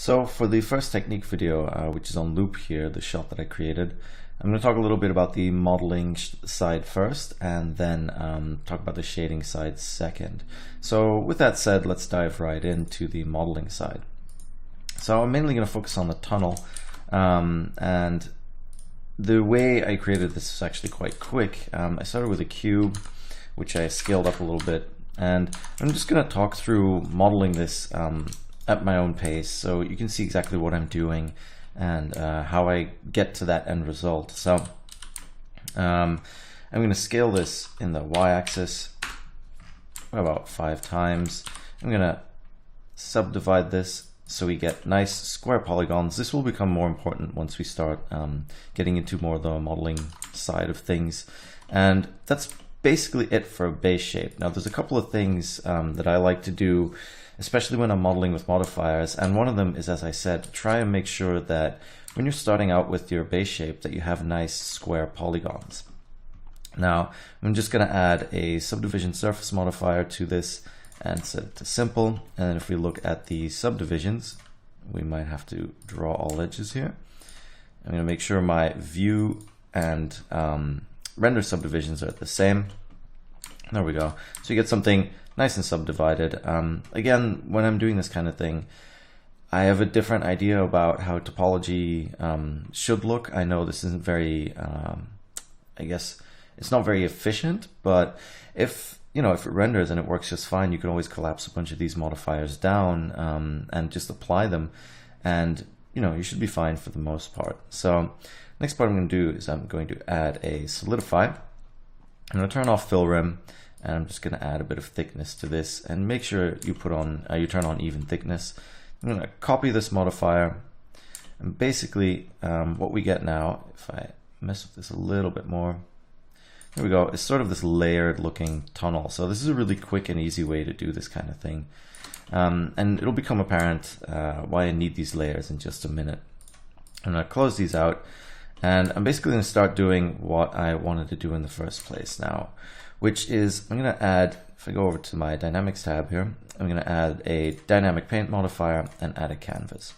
So for the first technique video, which is on loop here, the shot that I created, I'm going to talk a little bit about the modeling side first, and then talk about the shading side second. So with that said, let's dive right into the modeling side. So I'm mainly going to focus on the tunnel, and the way I created this is actually quite quick. I started with a cube, which I scaled up a little bit, and I'm just going to talk through modeling this at my own pace, so you can see exactly what I'm doing and how I get to that end result. So I'm going to scale this in the y-axis about 5 times. I'm going to subdivide this so we get nice square polygons. This will become more important once we start getting into more of the modeling side of things. And that's basically it for a base shape. Now there's a couple of things that I like to do, especially when I'm modeling with modifiers, and one of them is, as I said, try and make sure that when you're starting out with your base shape that you have nice square polygons. Now I'm just going to add a subdivision surface modifier to this and set it to simple, and then if we look at the subdivisions, we might have to draw all edges here. I'm going to make sure my view and render subdivisions are the same. There we go. So you get something nice and subdivided. Again, when I'm doing this kind of thing, I have a different idea about how topology should look. I know this isn't very, I guess it's not very efficient, but if it renders and it works just fine, you can always collapse a bunch of these modifiers down and just apply them, and you should be fine for the most part. So next part I'm going to do is I'm going to add a solidify. I'm going to turn off fill rim, and I'm just going to add a bit of thickness to this, and make sure you put on you turn on even thickness. I'm going to copy this modifier, and basically what we get now, if I mess with this a little bit more, here we go, it's sort of this layered looking tunnel. So this is a really quick and easy way to do this kind of thing, and it'll become apparent why I need these layers in just a minute. I'm going to close these out, and I'm basically going to start doing what I wanted to do in the first place now, which is I'm going to add, if I go over to my dynamics tab here, I'm going to add a dynamic paint modifier and add a canvas.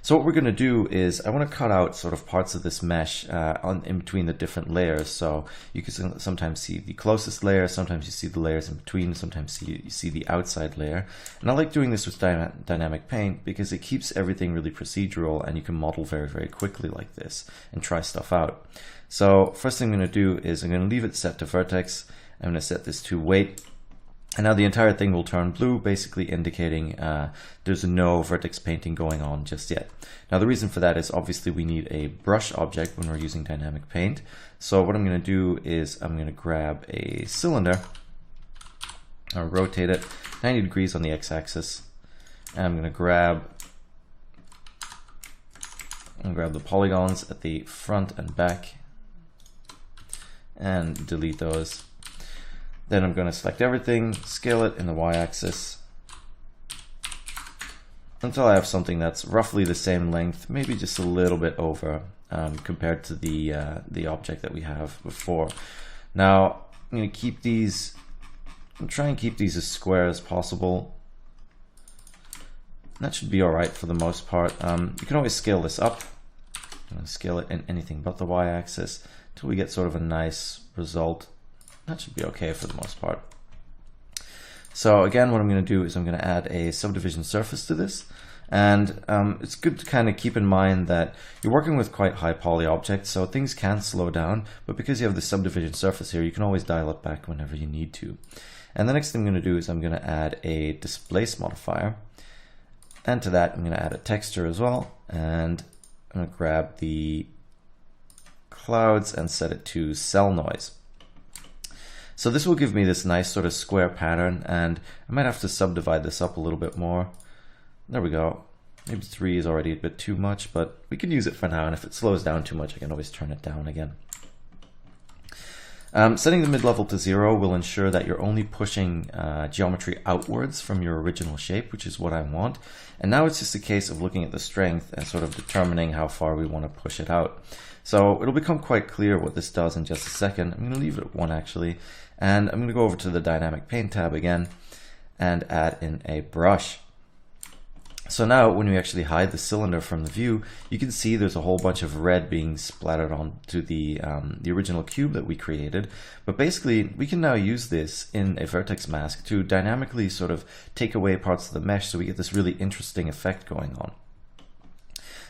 So what we're going to do is I want to cut out sort of parts of this mesh in between the different layers. So you can sometimes see the closest layer, sometimes you see the layers in between, sometimes you see the outside layer. And I like doing this with dynamic paint because it keeps everything really procedural, and you can model very, very quickly like this and try stuff out. So first thing I'm going to do is I'm going to leave it set to vertex. I'm going to set this to weight. And now the entire thing will turn blue, basically indicating there's no vertex painting going on just yet. Now the reason for that is obviously we need a brush object when we're using dynamic paint. So what I'm going to do is I'm going to grab a cylinder, I'll rotate it 90 degrees on the x-axis, and I'm going to grab the polygons at the front and back and delete those. Then I'm going to select everything, scale it in the y-axis until I have something that's roughly the same length, maybe just a little bit over compared to the object that we have before. Now I'm going to keep these, try and keep these as square as possible. That should be all right for the most part. You can always scale this up. I'm going to scale it in anything but the y-axis until we get sort of a nice result. That should be okay for the most part. So again, what I'm going to do is I'm going to add a subdivision surface to this, and it's good to kind of keep in mind that you're working with quite high poly objects, so things can slow down, but because you have the subdivision surface here, you can always dial it back whenever you need to. And the next thing I'm going to do is I'm going to add a displace modifier, and to that I'm going to add a texture as well, and I'm going to grab the clouds and set it to cell noise. So this will give me this nice sort of square pattern, and I might have to subdivide this up a little bit more. There we go. Maybe 3 is already a bit too much, but we can use it for now, and if it slows down too much, I can always turn it down again. Setting the mid-level to 0 will ensure that you're only pushing geometry outwards from your original shape, which is what I want. And now it's just a case of looking at the strength and sort of determining how far we want to push it out. So it'll become quite clear what this does in just a second. I'm going to leave it at 1 actually, and I'm going to go over to the Dynamic Paint tab again and add in a brush. So now when we actually hide the cylinder from the view, you can see there's a whole bunch of red being splattered onto the original cube that we created. But basically, we can now use this in a vertex mask to dynamically sort of take away parts of the mesh, so we get this really interesting effect going on.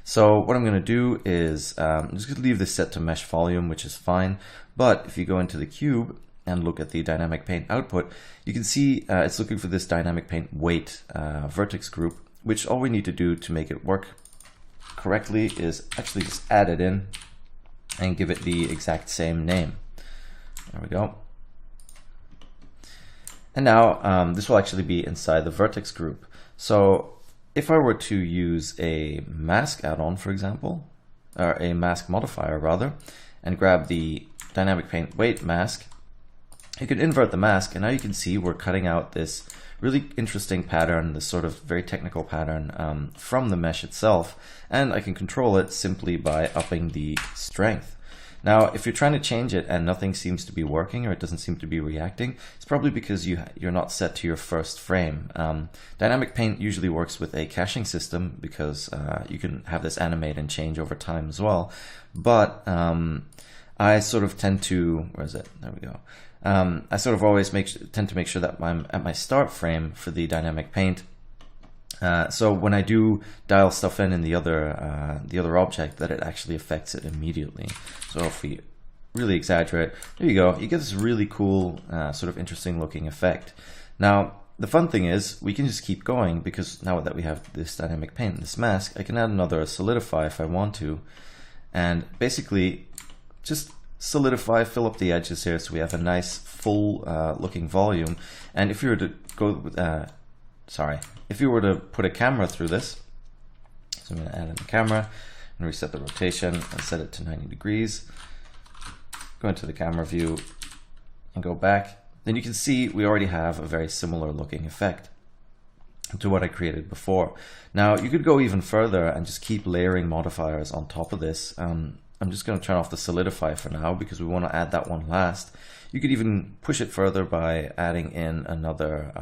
So what I'm going to do is I'm just going to leave this set to mesh volume, which is fine. But if you go into the cube and look at the dynamic paint output, you can see it's looking for this dynamic paint weight vertex group, which all we need to do to make it work correctly is actually just add it in and give it the exact same name. There we go. And now this will actually be inside the vertex group. So if I were to use a mask add-on, for example, or a mask modifier rather, and grab the dynamic paint weight mask, you can invert the mask, and now you can see we're cutting out this really interesting pattern, this sort of very technical pattern from the mesh itself, and I can control it simply by upping the strength. Now, if you're trying to change it and nothing seems to be working, or it doesn't seem to be reacting, it's probably because you're not set to your first frame. Dynamic paint usually works with a caching system because you can have this animate and change over time as well. But I sort of tend to, where is it? There we go. I sort of always tend to make sure that I'm at my start frame for the dynamic paint. So when I do dial stuff in the other object, that it actually affects it immediately. So if we really exaggerate, there you go. You get this really cool, sort of interesting looking effect. Now, the fun thing is we can just keep going, because now that we have this dynamic paint and this mask, I can add another solidify if I want to, and basically just solidify, fill up the edges here so we have a nice full looking volume. And if you were to go with, if you were to put a camera through this, so I'm going to add in the camera and reset the rotation and set it to 90 degrees, go into the camera view and go back, then you can see we already have a very similar looking effect to what I created before. Now you could go even further and just keep layering modifiers on top of this. I'm just going to turn off the solidify for now because we want to add that one last. You could even push it further by adding in another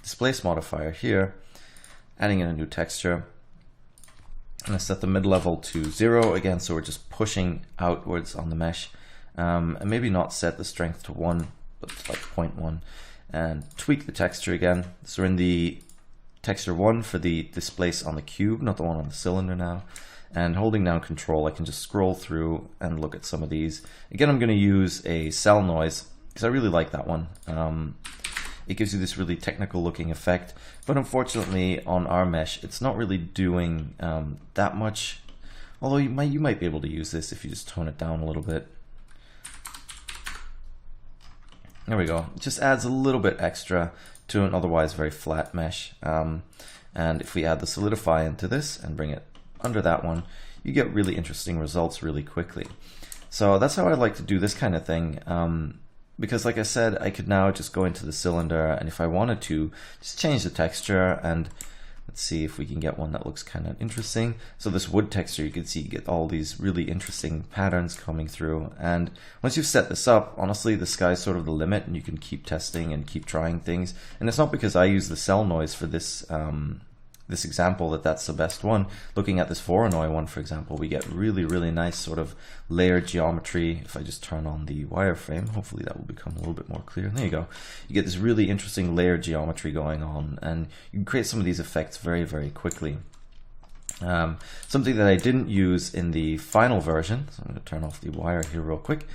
displace modifier here, adding in a new texture. I'm going to set the mid-level to 0 again, so we're just pushing outwards on the mesh. And maybe not set the strength to 1, but like 0.1. And tweak the texture again. So we're in the texture 1 for the displace on the cube, not the one on the cylinder now. And holding down Control, I can just scroll through and look at some of these. Again, I'm going to use a cell noise because I really like that one. It gives you this really technical looking effect, but unfortunately on our mesh, it's not really doing that much. Although you might be able to use this if you just tone it down a little bit. There we go. It just adds a little bit extra to an otherwise very flat mesh. And if we add the solidify into this and bring it under that one, you get really interesting results really quickly. So that's how I like to do this kind of thing, because like I said, I could now just go into the cylinder and if I wanted to just change the texture, and let's see if we can get one that looks kind of interesting. So this wood texture, you can see you get all these really interesting patterns coming through, and once you've set this up, honestly the sky's sort of the limit and you can keep testing and keep trying things. And it's not because I use the cell noise for this this example that's the best one. Looking at this Voronoi one, for example, we get really, really nice sort of layered geometry. If I just turn on the wireframe, hopefully that will become a little bit more clear. There you go. You get this really interesting layered geometry going on, and you can create some of these effects very, very quickly. Something that I didn't use in the final version, so I'm going to turn off the wire here real quick,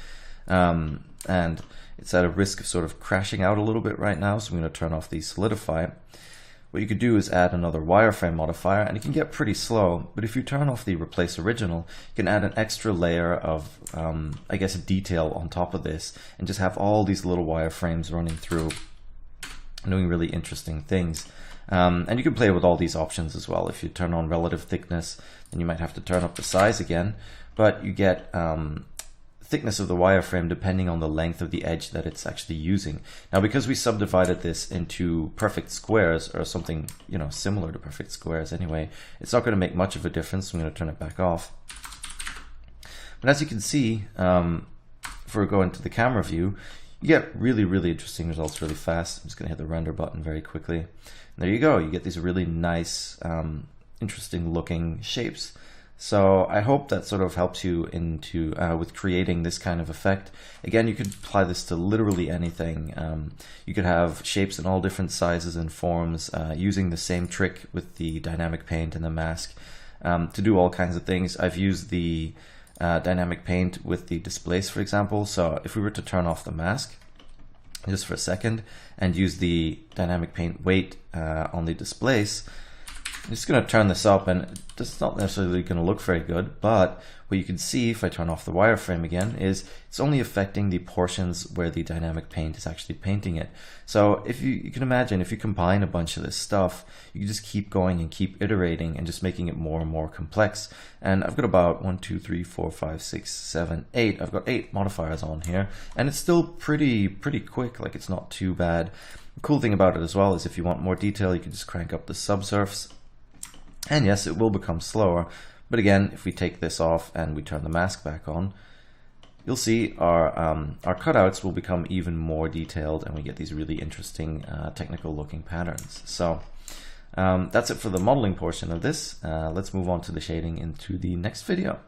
and it's at a risk of sort of crashing out a little bit right now, so I'm going to turn off the solidify. What you could do is add another wireframe modifier, and it can get pretty slow, but if you turn off the replace original, you can add an extra layer of, I guess, detail on top of this, and just have all these little wireframes running through and doing really interesting things. And you can play with all these options as well. If you turn on relative thickness, then you might have to turn up the size again, but you get thickness of the wireframe depending on the length of the edge that it's actually using. Now, because we subdivided this into perfect squares, or something, you know, similar to perfect squares anyway, it's not going to make much of a difference. I'm going to turn it back off. But as you can see, if we go into the camera view, you get really, really interesting results really fast. I'm just going to hit the render button very quickly. And there you go. You get these really nice interesting looking shapes. So I hope that sort of helps you into with creating this kind of effect. Again, you could apply this to literally anything. You could have shapes in all different sizes and forms using the same trick with the dynamic paint and the mask to do all kinds of things. I've used the dynamic paint with the displace, for example. So if we were to turn off the mask just for a second and use the dynamic paint weight on the displace, I'm just going to turn this up, and it's not necessarily going to look very good, but what you can see if I turn off the wireframe again is it's only affecting the portions where the dynamic paint is actually painting it. So if you can imagine, if you combine a bunch of this stuff, you can just keep going and keep iterating and just making it more and more complex. And I've got about 1, 2, 3, 4, 5, 6, 7, 8. I've got 8 modifiers on here, and it's still pretty quick. Like, it's not too bad. The cool thing about it as well is if you want more detail, you can just crank up the subsurfs. And yes, it will become slower, but again, if we take this off and we turn the mask back on, you'll see our cutouts will become even more detailed, and we get these really interesting technical looking patterns. So that's it for the modeling portion of this. Let's move on to the shading into the next video.